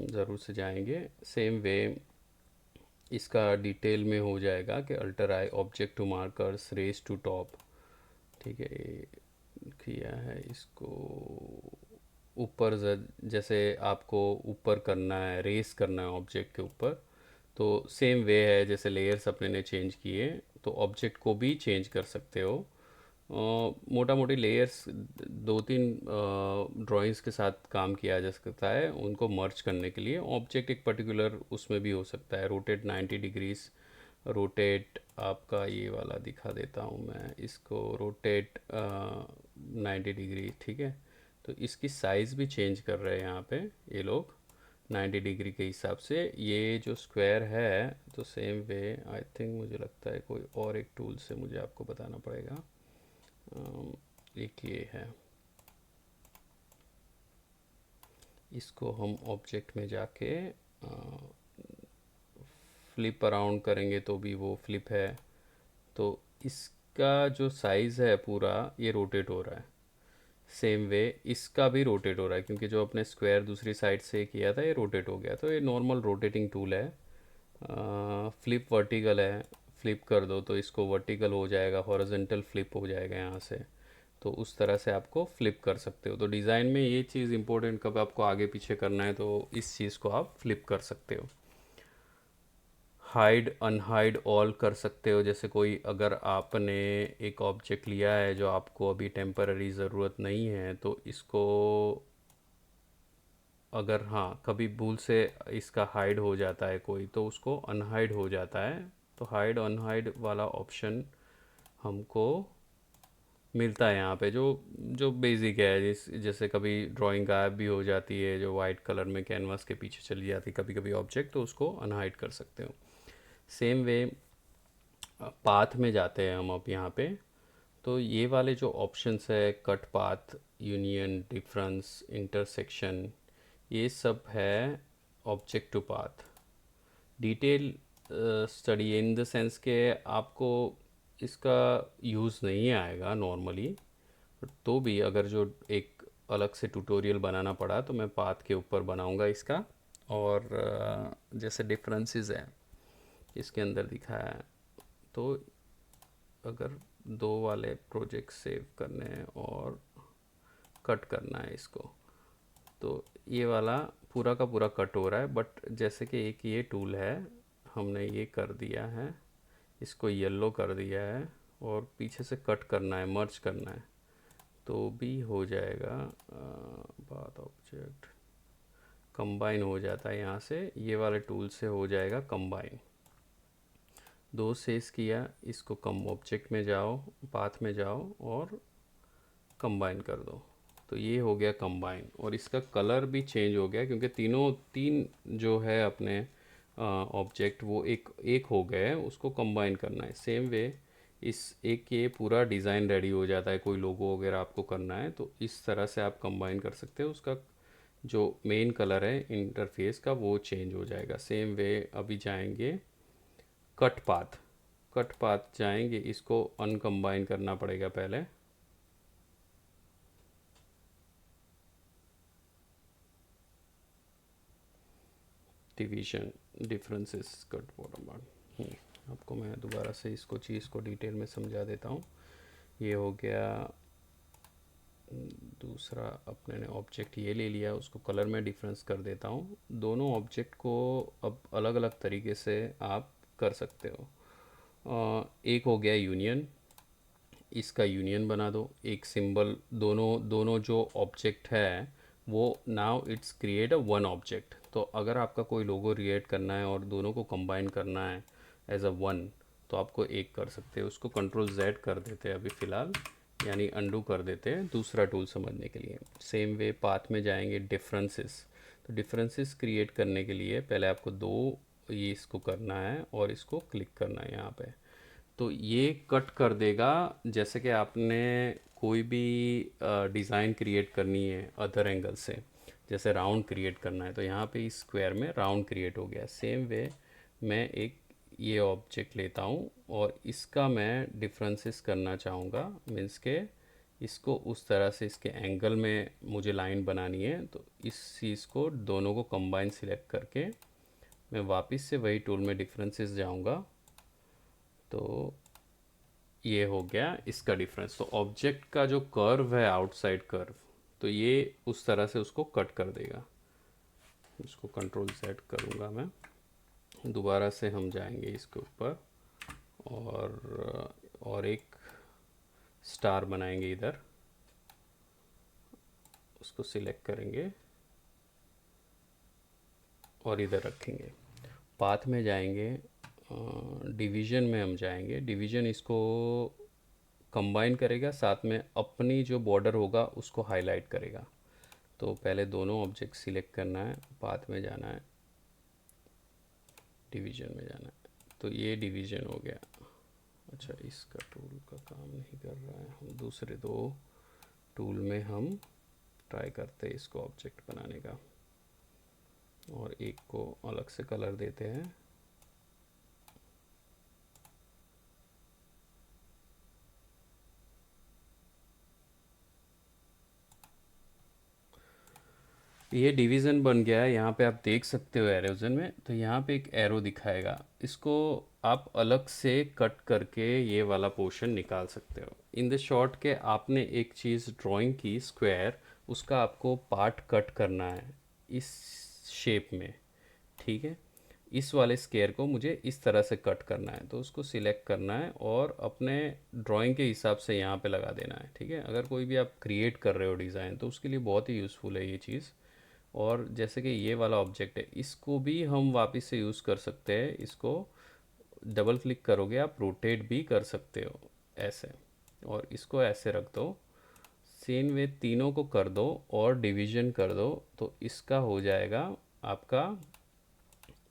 ज़रूर से जाएंगे। सेम वे इसका डिटेल में हो जाएगा कि alter I object to markers raise to top. ठीक है, ये किया है। इसको ऊपर जैसे आपको ऊपर करना है, रेस करना है ऑब्जेक्ट के ऊपर, तो सेम वे है जैसे लेयर्स अपने ने चेंज किए, तो ऑब्जेक्ट को भी चेंज कर सकते हो। मोटा मोटी लेयर्स दो तीन ड्राइंग्स के साथ काम किया जा सकता है उनको मर्ज करने के लिए। ऑब्जेक्ट एक पर्टिकुलर उसमें भी हो सकता है, रोटेट 90 डिग्रीज, रोटेट आपका ये वाला दिखा देता हूँ मैं इसको, रोटेट 90 डिग्री। ठीक है, तो इसकी साइज़ भी चेंज कर रहे हैं यहाँ पे ये लोग 90 डिग्री के हिसाब से। ये जो स्क्वायर है, तो सेम वे आई थिंक मुझे लगता है कोई और एक टूल से मुझे आपको बताना पड़ेगा। एक ये है, इसको हम ऑब्जेक्ट में जाके फ्लिप अराउंड करेंगे तो भी वो फ्लिप है। तो इसका जो साइज़ है पूरा ये रोटेट हो रहा है। सेम वे इसका भी रोटेट हो रहा है, क्योंकि जो अपने स्क्वायर दूसरी साइड से किया था ये रोटेट हो गया। तो ये नॉर्मल रोटेटिंग टूल है। फ्लिप वर्टिकल है, फ्लिप कर दो तो इसको वर्टिकल हो जाएगा, हॉरिजॉन्टल फ्लिप हो जाएगा यहाँ से। तो उस तरह से आपको फ्लिप कर सकते हो। तो डिज़ाइन में ये चीज़ इंपॉर्टेंट, कब आपको आगे पीछे करना है तो इस चीज़ को आप फ्लिप कर सकते हो। हाइड अनहाइड ऑल कर सकते हो। जैसे कोई अगर आपने एक ऑब्जेक्ट लिया है जो आपको अभी टेम्पररी ज़रूरत नहीं है, तो इसको अगर हाँ कभी भूल से इसका हाइड हो जाता है कोई, तो उसको अनहाइड हो जाता है। तो हाइड अनहाइड वाला ऑप्शन हमको मिलता है यहाँ पे, जो जो बेसिक है। जैसे कभी ड्राइंग गायब भी हो जाती है, जो वाइट कलर में कैनवास के पीछे चली जाती है कभी कभी ऑब्जेक्ट, तो उसको अनहाइड कर सकते हो। सेम वे पाथ में जाते हैं हम अब यहाँ पे। तो ये वाले जो ऑप्शंस है, cut path, union, difference, intersection, ये सब है object to path. Detail study in the sense के आपको इसका यूज़ नहीं आएगा नॉर्मली, तो भी अगर जो एक अलग से ट्यूटोरियल बनाना पड़ा तो मैं पाथ के ऊपर बनाऊंगा इसका। और जैसे डिफरेंसेस हैं इसके अंदर दिखाया है, तो अगर दो वाले प्रोजेक्ट सेव करने हैं और कट करना है इसको, तो ये वाला पूरा का पूरा कट हो रहा है। बट जैसे कि एक ये टूल है, हमने ये कर दिया है, इसको येलो कर दिया है और पीछे से कट करना है, मर्ज करना है, तो भी हो जाएगा। बात ऑब्जेक्ट कंबाइन हो जाता है यहाँ से, ये वाले टूल से हो जाएगा कंबाइन। दो सेस किया, इसको कम ऑब्जेक्ट में जाओ, पाथ में जाओ और कंबाइन कर दो, तो ये हो गया कंबाइन। और इसका कलर भी चेंज हो गया, क्योंकि तीनों तीन जो है अपने ऑब्जेक्ट वो एक एक हो गए हैं, उसको कंबाइन करना है। सेम वे इस एक ये पूरा डिज़ाइन रेडी हो जाता है। कोई लोगो वगैरह आपको करना है तो इस तरह से आप कंबाइन कर सकते हो। उसका जो मेन कलर है इंटरफेस का वो चेंज हो जाएगा। सेम वे अभी जाएंगे कट पाथ, कट पाथ जाएंगे, इसको अनकम्बाइन करना पड़ेगा पहले। Division, differences, cut bottom part. आपको मैं दोबारा से इसको चीज़ को डिटेल में समझा देता हूँ। ये हो गया दूसरा, अपने ने ऑब्जेक्ट ये ले लिया, उसको कलर में डिफरेंस कर देता हूँ। दोनों ऑब्जेक्ट को अब अलग अलग तरीके से आप कर सकते हो। एक हो गया यूनियन, इसका यूनियन बना दो, एक सिंबल, दोनों दोनों जो ऑब्जेक्ट है वो now it's create a one object. तो अगर आपका कोई लोगो क्रिएट करना है और दोनों को कंबाइन करना है एज अ वन, तो आपको एक कर सकते हैं। उसको कंट्रोल जेड कर देते हैं अभी फ़िलहाल, यानी अंडू कर देते हैं दूसरा टूल समझने के लिए। सेम वे पाथ में जाएंगे, डिफरेंसेस। तो डिफरेंसेस क्रिएट करने के लिए पहले आपको दो ये इसको करना है और इसको क्लिक करना है यहाँ पे। तो ये कट कर देगा। जैसे कि आपने कोई भी डिज़ाइन क्रिएट करनी है अदर एंगल से, जैसे राउंड क्रिएट करना है, तो यहाँ पे इस स्क्वायर में राउंड क्रिएट हो गया। सेम वे मैं एक ये ऑब्जेक्ट लेता हूँ और इसका मैं डिफरेंसेस करना चाहूँगा, मीन्स के इसको उस तरह से इसके एंगल में मुझे लाइन बनानी है। तो इस चीज़ को दोनों को कंबाइन सिलेक्ट करके मैं वापस से वही टूल में डिफरेंसेस जाऊँगा, तो ये हो गया इसका डिफरेंस। तो ऑब्जेक्ट का जो कर्व है, आउटसाइड कर्व, तो ये उस तरह से उसको कट कर देगा। इसको कंट्रोल सेट करूँगा मैं, दोबारा से हम जाएंगे इसके ऊपर और एक स्टार बनाएंगे इधर, उसको सिलेक्ट करेंगे और इधर रखेंगे। पाथ में जाएंगे, डिवीज़न में हम जाएंगे। डिवीज़न इसको कंबाइन करेगा, साथ में अपनी जो बॉर्डर होगा उसको हाईलाइट करेगा। तो पहले दोनों ऑब्जेक्ट सिलेक्ट करना है, पाथ में जाना है, डिवीज़न में जाना है। तो ये डिवीज़न हो गया। अच्छा, इसका टूल का काम नहीं कर रहा है, हम दूसरे दो टूल में हम ट्राई करते हैं इसको ऑब्जेक्ट बनाने का, और एक को अलग से कलर देते हैं। ये डिवीज़न बन गया है। यहाँ पे आप देख सकते हो एरोजन में, तो यहाँ पे एक एरो दिखाएगा, इसको आप अलग से कट करके ये वाला पोर्शन निकाल सकते हो। इन द शॉर्ट के आपने एक चीज़ ड्राइंग की स्क्वायर, उसका आपको पार्ट कट करना है इस शेप में, ठीक है। इस वाले स्क्वायर को मुझे इस तरह से कट करना है, तो उसको सिलेक्ट करना है और अपने ड्राइंग के हिसाब से यहाँ पे लगा देना है, ठीक है। अगर कोई भी आप क्रिएट कर रहे हो डिज़ाइन, तो उसके लिए बहुत ही यूज़फुल है ये चीज़। और जैसे कि ये वाला ऑब्जेक्ट है, इसको भी हम वापस से यूज़ कर सकते हैं। इसको डबल क्लिक करोगे, आप रोटेट भी कर सकते हो ऐसे, और इसको ऐसे रख दो। सेम वे तीनों को कर दो और डिवीज़न कर दो, तो इसका हो जाएगा आपका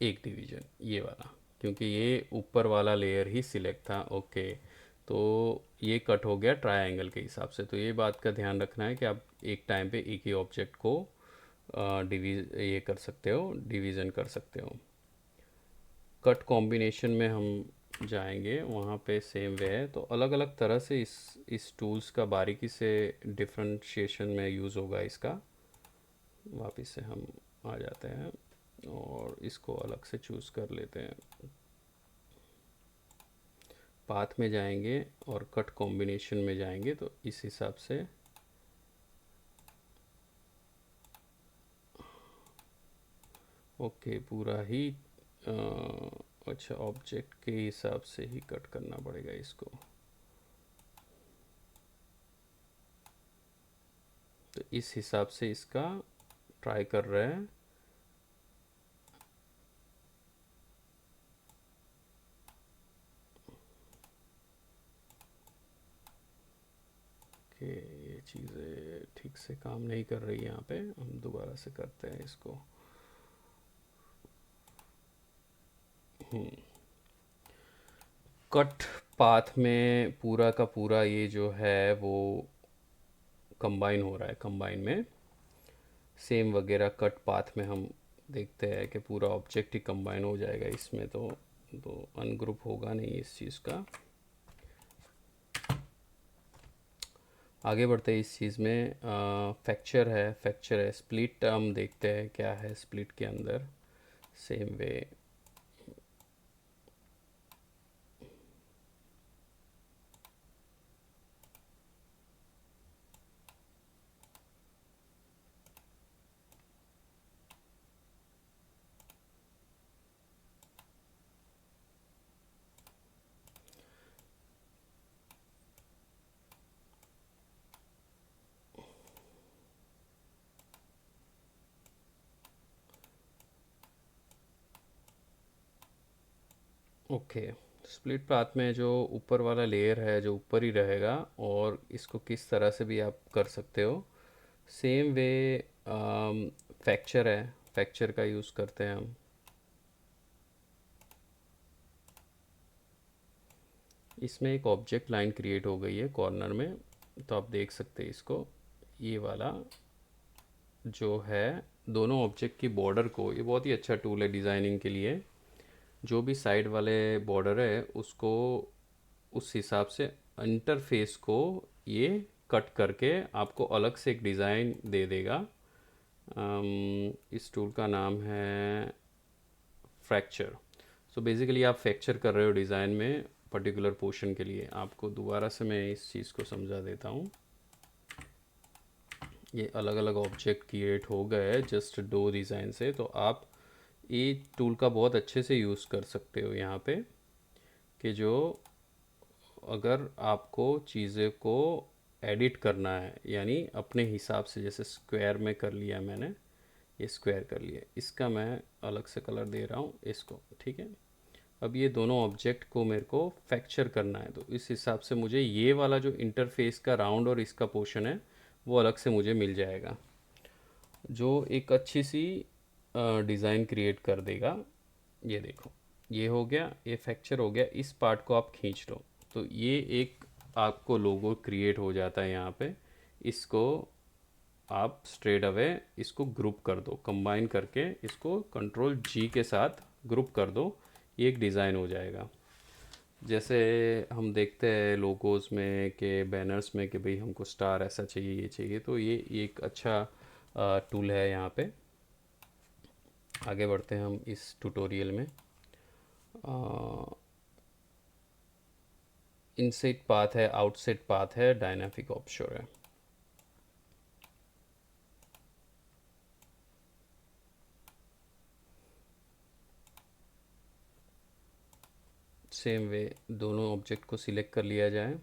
एक डिवीज़न ये वाला, क्योंकि ये ऊपर वाला लेयर ही सिलेक्ट था। ओके, तो ये कट हो गया ट्रायंगल के हिसाब से। तो ये बात का ध्यान रखना है कि आप एक टाइम पे एक ही ऑब्जेक्ट को ये कर सकते हो, डिवीज़न कर सकते हो। कट कॉम्बिनेशन में हम जाएंगे, वहाँ पे सेम वे है। तो अलग अलग तरह से इस टूल्स का बारीकी से डिफरेंशिएशन में यूज़ होगा इसका। वापस से हम आ जाते हैं और इसको अलग से चूज़ कर लेते हैं। पाथ में जाएंगे और कट कॉम्बिनेशन में जाएंगे, तो इस हिसाब से ओके पूरा ही अच्छा, ऑब्जेक्ट के हिसाब से ही कट करना पड़ेगा इसको। तो इस हिसाब से इसका ट्राई कर रहे हैं। कि ये चीज़ें ठीक से काम नहीं कर रही यहाँ पे, हम दोबारा से करते हैं इसको। कट पाथ में पूरा का पूरा ये जो है वो कंबाइन हो रहा है। कंबाइन में सेम वगैरह कट पाथ में हम देखते हैं कि पूरा ऑब्जेक्ट ही कंबाइन हो जाएगा इसमें, तो अनग्रुप होगा नहीं इस चीज़ का। आगे बढ़ते हैं इस चीज़ में। फ्रैक्चर है, स्प्लिट हम देखते हैं क्या है स्प्लिट के अंदर। Same way. Okay, split path में जो ऊपर वाला लेयर है जो ऊपर ही रहेगा, और इसको किस तरह से भी आप कर सकते हो। सेम वे फ्रैक्चर है, फ्रैक्चर का यूज़ करते हैं हम। इसमें एक ऑब्जेक्ट लाइन क्रिएट हो गई है कॉर्नर में, तो आप देख सकते हैं इसको। ये वाला जो है दोनों ऑब्जेक्ट की बॉर्डर को, ये बहुत ही अच्छा टूल है डिज़ाइनिंग के लिए। जो भी साइड वाले बॉर्डर है उसको उस हिसाब से इंटरफेस को ये कट करके आपको अलग से एक डिज़ाइन दे देगा। इस टूल का नाम है फ्रैक्चर। सो बेसिकली आप फ्रैक्चर कर रहे हो डिज़ाइन में पर्टिकुलर पोर्शन के लिए। आपको दोबारा से मैं इस चीज़ को समझा देता हूँ। ये अलग अलग ऑब्जेक्ट क्रिएट हो गए जस्ट दो डिज़ाइन से, तो आप ये टूल का बहुत अच्छे से यूज़ कर सकते हो यहाँ पे, कि जो अगर आपको चीज़ें को एडिट करना है, यानी अपने हिसाब से, जैसे स्क्वायर में कर लिया मैंने, ये स्क्वायर कर लिया, इसका मैं अलग से कलर दे रहा हूँ इसको, ठीक है। अब ये दोनों ऑब्जेक्ट को मेरे को फ्रैक्चर करना है, तो इस हिसाब से मुझे ये वाला जो इंटरफेस का राउंड और इसका पोर्शन है वो अलग से मुझे मिल जाएगा, जो एक अच्छी सी डिज़ाइन क्रिएट कर देगा। ये देखो, ये हो गया, ये फ्रैक्चर हो गया। इस पार्ट को आप खींच लो तो ये एक आपको लोगो क्रिएट हो जाता है यहाँ पे। इसको आप स्ट्रेट अवे इसको ग्रुप कर दो, कंबाइन करके इसको कंट्रोल जी के साथ ग्रुप कर दो, ये एक डिज़ाइन हो जाएगा। जैसे हम देखते हैं लोगोस में के बैनर्स में कि भाई हमको स्टार ऐसा चाहिए, ये चाहिए, तो ये एक अच्छा टूल है यहाँ पे। आगे बढ़ते हैं हम इस ट्यूटोरियल में। इनसेट पाथ है, आउटसेट पाथ है, डायनामिक ऑफशोर है। सेम वे दोनों ऑब्जेक्ट को सिलेक्ट कर लिया जाए,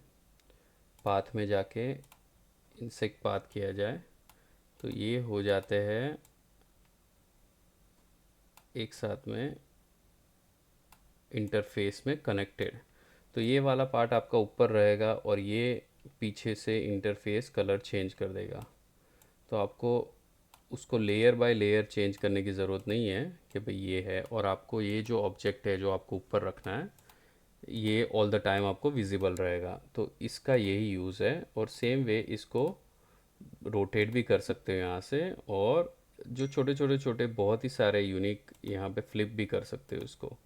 पाथ में जाके इनसेक्ट पाथ किया जाए, तो ये हो जाते हैं एक साथ में इंटरफेस में कनेक्टेड। तो ये वाला पार्ट आपका ऊपर रहेगा और ये पीछे से इंटरफेस कलर चेंज कर देगा। तो आपको उसको लेयर बाय लेयर चेंज करने की ज़रूरत नहीं है कि भाई ये है, और आपको ये जो ऑब्जेक्ट है जो आपको ऊपर रखना है ये ऑल द टाइम आपको विजिबल रहेगा। तो इसका यही यूज़ है। और सेम वे इसको रोटेट भी कर सकते हो यहाँ से, और जो छोटे छोटे छोटे बहुत ही सारे यूनिक यहाँ पे फ्लिप भी कर सकते हो इसको।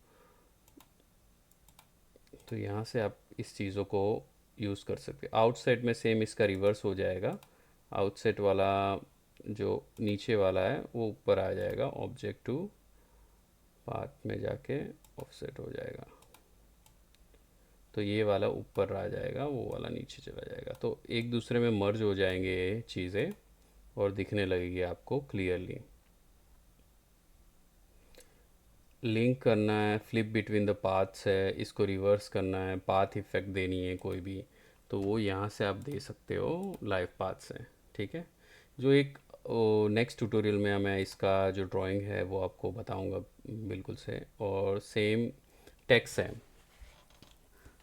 तो यहाँ से आप इस चीज़ों को यूज़ कर सकते हो। आउटसाइड में सेम इसका रिवर्स हो जाएगा, आउटसाइड वाला जो नीचे वाला है वो ऊपर आ जाएगा, ऑब्जेक्ट टू पाथ में जाके ऑफसेट हो जाएगा, तो ये वाला ऊपर आ जाएगा, वो वाला नीचे चला जाएगा। तो एक दूसरे में मर्ज हो जाएंगे ये चीज़ें और दिखने लगेगी आपको क्लियरली। लिंक करना है, फ्लिप बिटवीन द पाथ्स है, इसको रिवर्स करना है, पाथ इफेक्ट देनी है कोई भी, तो वो यहाँ से आप दे सकते हो लाइव पाथ से, ठीक है। जो एक नेक्स्ट ट्यूटोरियल में मैं इसका जो ड्राइंग है वो आपको बताऊंगा बिल्कुल से। और सेम टेक्स्ट है,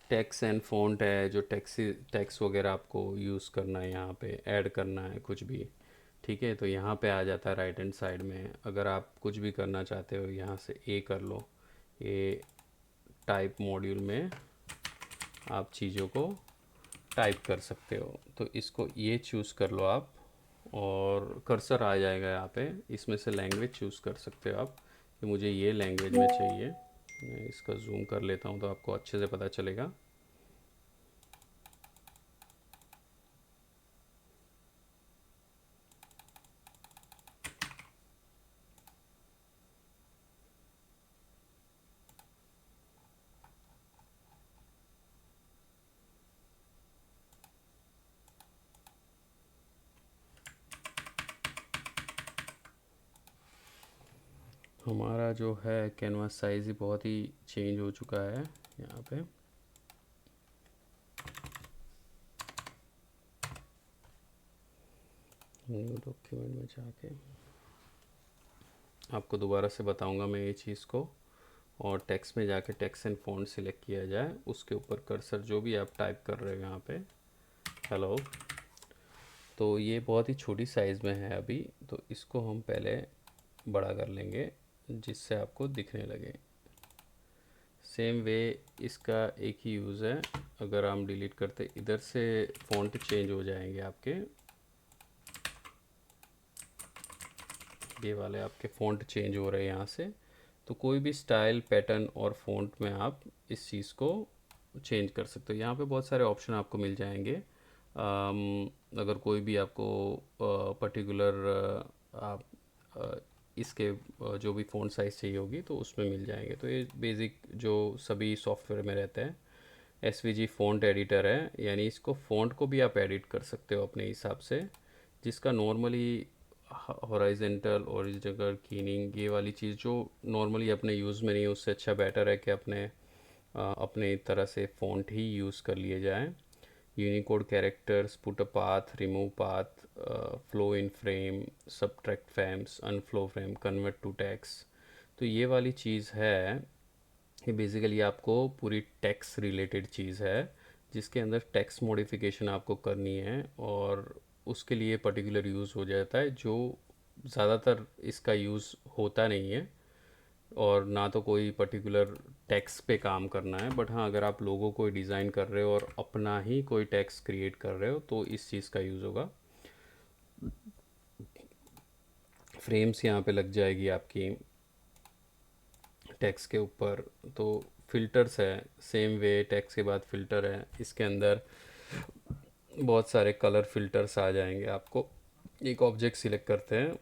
टेक्स्ट एंड फ़ॉन्ट है, जो टेक्स्ट वगैरह आपको यूज़ करना है, यहाँ पे ऐड करना है कुछ भी, ठीक है। तो यहाँ पे आ जाता है राइट हैंड साइड में। अगर आप कुछ भी करना चाहते हो यहाँ से ए कर लो, ये टाइप मॉड्यूल में आप चीज़ों को टाइप कर सकते हो। तो इसको ये चूज़ कर लो आप, और कर्सर आ जाएगा यहाँ पे। इसमें से लैंग्वेज चूज़ कर सकते हो आप कि मुझे ये लैंग्वेज में चाहिए। मैं इसका जूम कर लेता हूँ तो आपको अच्छे से पता चलेगा। हमारा जो है कैनवास साइज़ ही बहुत ही चेंज हो चुका है यहाँ पे। न्यू डॉक्यूमेंट में जाके आपको दोबारा से बताऊंगा मैं ये चीज़ को। और टेक्स्ट में जाके टेक्स्ट एंड फ़ॉन्ट सिलेक्ट किया जाए, उसके ऊपर कर्सर जो भी आप टाइप कर रहे हो यहाँ पे हेलो, तो ये बहुत ही छोटी साइज़ में है अभी, तो इसको हम पहले बड़ा कर लेंगे जिससे आपको दिखने लगे। सेम वे इसका एक ही यूज़ है, अगर हम डिलीट करते इधर से फ़ॉन्ट चेंज हो जाएंगे आपके, ये वाले आपके फ़ॉन्ट चेंज हो रहे हैं यहाँ से। तो कोई भी स्टाइल पैटर्न और फ़ॉन्ट में आप इस चीज़ को चेंज कर सकते हो। यहाँ पे बहुत सारे ऑप्शन आपको मिल जाएंगे। अगर कोई भी आपको पर्टिकुलर आप अ, इसके जो भी फ़ॉन्ट साइज़ चाहिए होगी तो उसमें मिल जाएंगे। तो ये बेसिक जो सभी सॉफ्टवेयर में रहता है, एसवीजी फ़ॉन्ट एडिटर है, यानी इसको फ़ॉन्ट को भी आप एडिट कर सकते हो अपने हिसाब से, जिसका नॉर्मली हॉराइजेंटल ओरिजिनल कीनिंग ये वाली चीज़ जो नॉर्मली अपने यूज़ में नहीं है, उससे अच्छा बेटर है कि अपने तरह से फ़ॉन्ट ही यूज़ कर लिए जाएं। Unicode characters, put a path, remove path, flow in frame, subtract frames, unflow frame, convert to text. तो ये वाली चीज़ है, ये बेसिकली आपको पूरी टैक्स रिलेटेड चीज़ है, जिसके अंदर टैक्स मॉडिफिकेशन आपको करनी है और उसके लिए पर्टिकुलर यूज़ हो जाता है, जो ज़्यादातर इसका यूज़ होता नहीं है और ना तो कोई पर्टिकुलर टैक्स पे काम करना है। बट हाँ, अगर आप लोगों को डिज़ाइन कर रहे हो और अपना ही कोई टैक्स क्रिएट कर रहे हो तो इस चीज़ का यूज़ होगा। फ्रेम्स यहाँ पे लग जाएगी आपकी टेक्स्ट के ऊपर। तो फिल्टर्स है, सेम वे टेक्स्ट के बाद फिल्टर है, इसके अंदर बहुत सारे कलर फिल्टर्स आ जाएंगे आपको। एक ऑब्जेक्ट सिलेक्ट करते हैं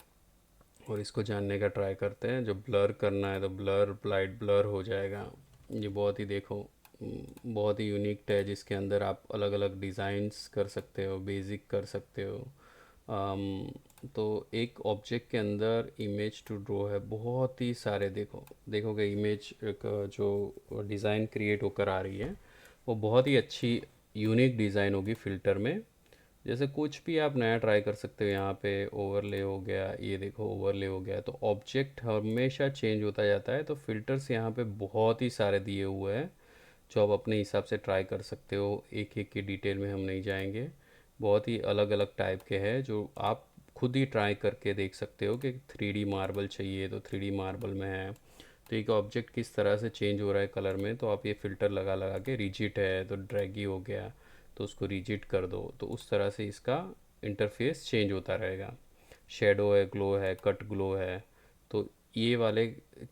और इसको जानने का ट्राई करते हैं, जो ब्लर करना है तो ब्लर, लाइट ब्लर हो जाएगा। ये बहुत ही देखो बहुत ही यूनिक है, जिसके अंदर आप अलग अलग डिज़ाइंस कर सकते हो, बेसिक कर सकते हो। तो एक ऑब्जेक्ट के अंदर इमेज टू ड्रॉ है, बहुत ही सारे देखोगे इमेज का जो डिज़ाइन क्रिएट होकर आ रही है वो बहुत ही अच्छी यूनिक डिज़ाइन होगी फ़िल्टर में। जैसे कुछ भी आप नया ट्राई कर सकते हो। यहाँ पे ओवरले हो गया, ये देखो ओवरले हो गया, तो ऑब्जेक्ट हमेशा चेंज होता जाता है। तो फिल्टर्स यहाँ पे बहुत ही सारे दिए हुए हैं जो आप अपने हिसाब से ट्राई कर सकते हो। एक एक की डिटेल में हम नहीं जाएंगे, बहुत ही अलग अलग टाइप के हैं जो आप खुद ही ट्राई करके देख सकते हो कि 3D मार्बल चाहिए तो 3D मार्बल में है। तो एक ऑब्जेक्ट किस तरह से चेंज हो रहा है कलर में, तो आप ये फ़िल्टर लगा लगा के, रिजिड है तो ड्रैगी हो गया तो उसको रिजिड कर दो, तो उस तरह से इसका इंटरफेस चेंज होता रहेगा। शेडो है, ग्लो है, कट ग्लो है, तो ये वाले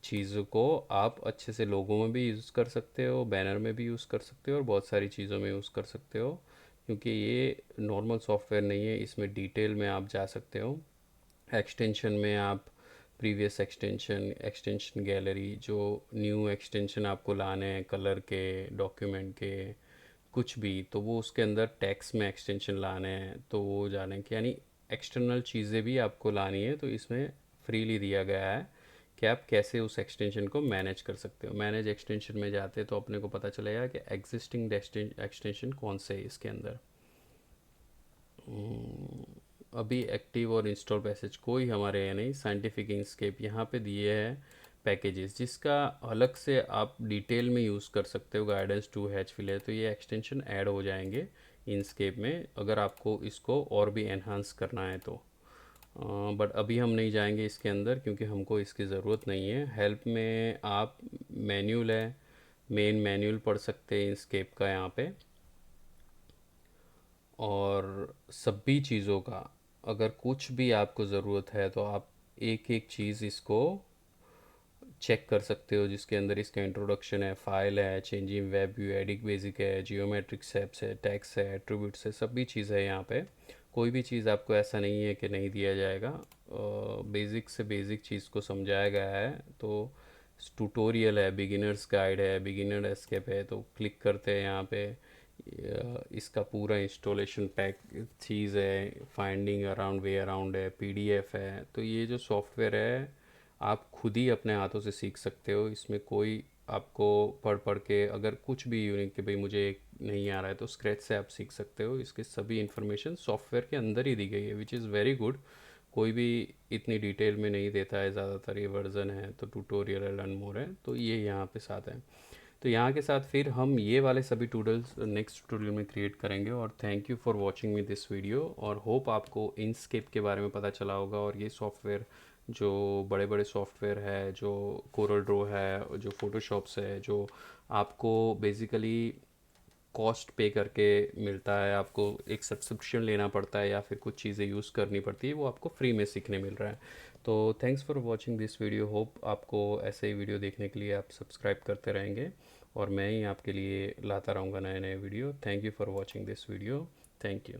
चीज़ों को आप अच्छे से लोगों में भी यूज़ कर सकते हो, बैनर में भी यूज़ कर सकते हो और बहुत सारी चीज़ों में यूज़ कर सकते हो, क्योंकि ये नॉर्मल सॉफ्टवेयर नहीं है, इसमें डिटेल में आप जा सकते हो। एक्सटेंशन में आप प्रीवियस एक्सटेंशन, एक्सटेंशन गैलरी, जो न्यू एक्सटेंशन आपको लाने हैं कलर के, डॉक्यूमेंट के, कुछ भी, तो वो उसके अंदर टेक्स्ट में एक्सटेंशन लाने हैं तो वो जाने के, यानी एक्सटर्नल चीज़ें भी आपको लानी है तो इसमें फ्रीली दिया गया है कि आप कैसे उस एक्सटेंशन को मैनेज कर सकते हो। मैनेज एक्सटेंशन में जाते तो अपने को पता चलेगा कि एग्जिस्टिंग एक्सटेंशन कौन से है इसके अंदर। अभी एक्टिव और इंस्टॉल पैसेज कोई हमारे यहाँ नहीं, साइंटिफिक इंकस्केप यहाँ पे दिए हैं पैकेजेस, जिसका अलग से आप डिटेल में यूज़ कर सकते हो। गाइडेंस टू हैच फिलर, तो ये एक्सटेंशन ऐड हो जाएंगे इंस्केप में अगर आपको इसको और भी एनहांस करना है तो। बट अभी हम नहीं जाएंगे इसके अंदर क्योंकि हमको इसकी ज़रूरत नहीं है। हेल्प में आप मैन्यूल है, मेन मैन्यूल पढ़ सकते हैं इंस्केप का यहाँ पे। और सभी चीज़ों का अगर कुछ भी आपको ज़रूरत है तो आप एक एक चीज़ इसको चेक कर सकते हो, जिसके अंदर इसका इंट्रोडक्शन है, फाइल है, changing web view, edit basic है, जियोमेट्रिक स्टेप्स है, टैक्स है, एट्रीब्यूट्स है, सभी चीज़ है यहाँ पे। कोई भी चीज़ आपको ऐसा नहीं है कि नहीं दिया जाएगा। बेसिक से बेसिक चीज़ को समझाया गया है। तो ट्यूटोरियल है, बिगिनर्स गाइड है, बिगिनर एस्केप है, तो क्लिक करते हैं यहाँ पे। इसका पूरा इंस्टॉलेशन पैक चीज़ है, फाइंडिंग अराउंड वे अराउंड है, पीडीएफ है। तो ये जो सॉफ्टवेयर है आप खुद ही अपने हाथों से सीख सकते हो। इसमें कोई आपको पढ़ पढ़ के अगर कुछ भी यूनिक कि भाई मुझे नहीं आ रहा है तो स्क्रैच से आप सीख सकते हो। इसके सभी इन्फॉर्मेशन सॉफ्टवेयर के अंदर ही दी गई है, विच इज़ वेरी गुड। कोई भी इतनी डिटेल में नहीं देता है, ज़्यादातर ये वर्जन है तो ट्यूटोरियल है, लर्न मोर है, तो ये यहाँ पे साथ है। तो यहाँ के साथ फिर हम ये वाले सभी ट्यूटोरियल्स नेक्स्ट ट्यूटोरियल में क्रिएट करेंगे। और thank you for watching me this video, और होप आपको इंस्केप के बारे में पता चला होगा। और ये सॉफ्टवेयर जो बड़े बड़े सॉफ्टवेयर है, जो कोरल ड्रो है, जो फोटोशॉप्स है, जो आपको बेसिकली कॉस्ट पे करके मिलता है, आपको एक सब्सक्रिप्शन लेना पड़ता है या फिर कुछ चीज़ें यूज़ करनी पड़ती है, वो आपको फ्री में सीखने मिल रहा है। तो thanks for watching this video. Hope आपको ऐसे ही वीडियो देखने के लिए आप सब्सक्राइब करते रहेंगे, और मैं ही आपके लिए लाता रहूँगा नए नए video. Thank you for watching this video. Thank you.